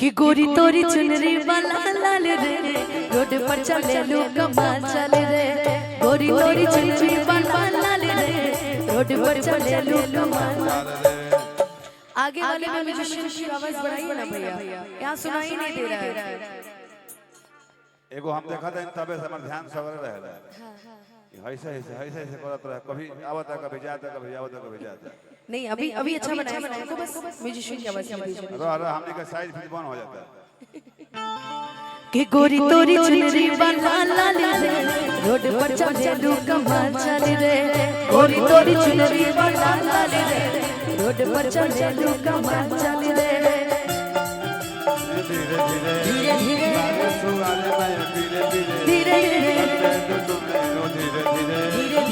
कि गोरी तोरी चुनरी वाला लाल रे रोड पर चले लो कमाल चले रे गोरी तोरी चुनरी वाला लाल रे रोड पर चले लो कमाल आगे वाले में म्यूजिशियन की आवाज बढ़ाइए ना भैया यहाँ सुनाई नहीं दे रहा है। एगो हम देखा था तबे से हमर ध्यान सवर रहला ऐसे ऐसे करत रहे कभी आवता कभी जाता कभी आवता कभी जाता नहीं अभी अभी अच्छा बनाया तो बस म्यूजिशियन की आवाज अरे हमने का साइज फिर बंद हो जाता कि गोरी तोरी चुनरी वाला लाल रे रोड पर चले लो कमाल चले रे गोरी तोरी चुनरी वाला लाल रे रोड पर चले लो कमाल चले रे धीरे धीरे धीरे धीरे धीरे धीरे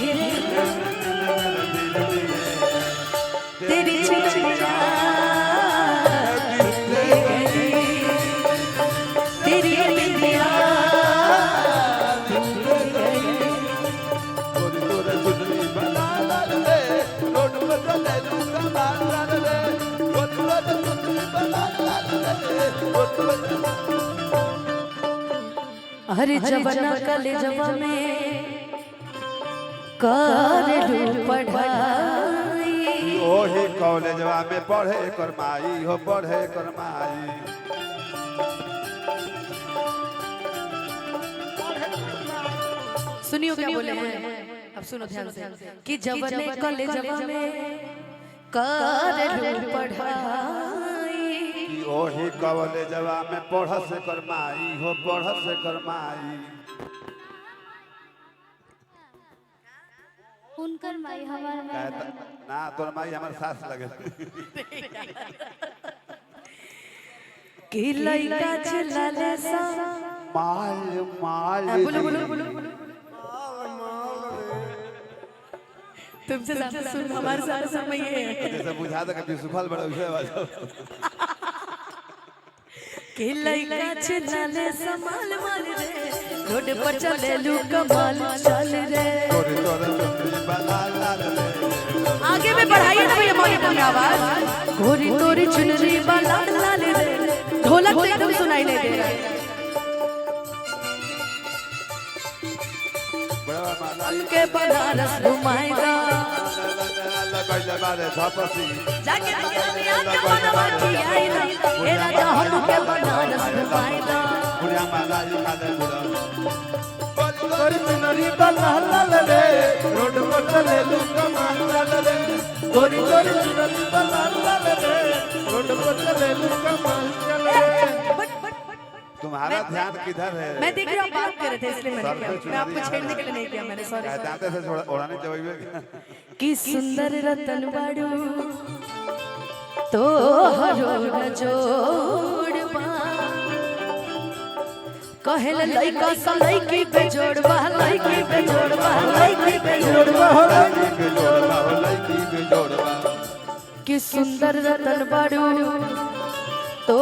धीरे तेरी चुनरिया तेरी बिंदिया अरे जवाना कले जवा में कर लू पढ़ाई ओही कॉलेजवा में पढ़े करमाई हो पढ़े करमाई सुनियो क्या बोले हैं अब सुनो ध्यान से कि जवाने कले जवा में कर लू पढ़ाई ओही कॉलेजवा में पढ़ से करमाई हो पढ़ से करमाई उनकर माई हमार माई ना तोर माई हमार सास लगे कि लइका चिल्लाले सा माल माल बोलो बोलो बोलो तुमसे ज्यादा सुन हमारे साथ समय है जैसे बुझा था कभी सुखल बड़ा विषय कि लइका चिल्लाले समाल माल रे रोड पर चले लू कमाल चल रे आगे में बढ़ाइए ना भैया मॉनिटर में आवाज गोरी तोरी चुनरी वाला लाल रे ढोलक तो एकदम सुनाई नहीं दे रहा है उनके बनारस घुमाएगा जाके दुनिया के बनवा की आईना ए राजा हमके बनारस घुमाएगा बुढ़िया मालाई कादे बुढ़ा गोरी चुनरी वाला लाल रे रोड पर चले लो कमाल चले रे गोरी गोरी चुनरी वाला लाल रे रोड पर चले लो कमाल चले रे तुम्हारा ध्यान किधर है मैं देख रहा हूँ बात कर रहे थे इसलिए मैंने किया मैं आपको छेड़ने के लिए नहीं किया मैंने सॉरी दांते से ओढ़ाने चाहिए कि सुंदर रतन बाड़ू तो हरो न जोड़बा कहल लइका सा लइकी पे जोड़बा लइकी पे जोड़बा लइकी पे जोड़बा कि सुंदर रतन बाड़ू तो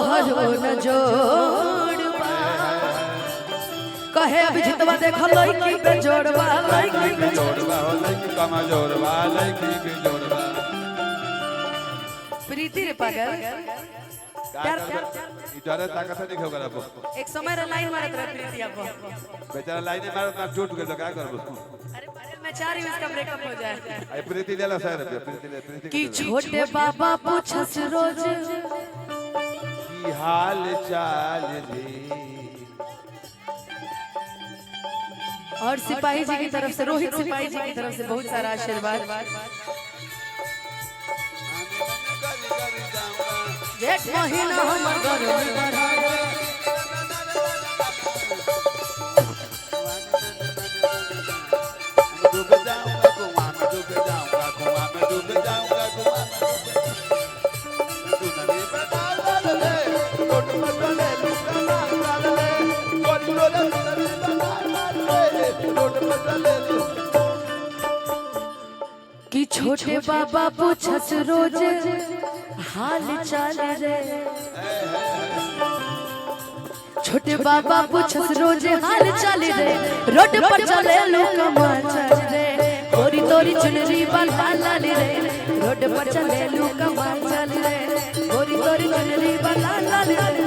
हरो न जोड़बा कहे अभिजितवा देख लइकी पे जोड़बा लइकी पे जोड़बा हो लइकी कमा जोड़बा लइकी पे जोड़बा प्रीति रे पागल प्यार इधर ताकत नहीं होगा अब एक समय रे लाइन मारत रहे प्रीति आप बेचारा लाइन मारत ना टूट गया क्या करबो अरे मैं चाह रही हूं इसका ब्रेकअप हो जाए आई प्रीति ले ला सर प्रीति ले प्रीति कि छोटे बाबा पूछस रोज की हाल चाल रे और सिपाही जी की तरफ से रोहित सिपाही जी की तरफ से बहुत सारा आशीर्वाद जेठ महीना हमर घर में बढ़ावे डूब जाऊंगा कुआं में डूब जाऊंगा कुआं में डूब जाऊंगा कुआं में सुनने बता ले रोड पर चले लुका मार ले गोरी गोरी सुनने बता ले रोड पर चले कि छोटे बाबा पूछस रोज हाल चाल रे छोटे बाबा पूछस रोज हाल चाल रे रोड पर चले लो कमाल चल रे गोरी तोरी चुनरी वाला लाल रे रोड पर चले लो कमाल चल रे गोरी तोरी चुनरी वाला लाल रे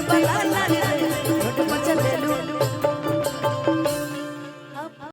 वाला लाल रे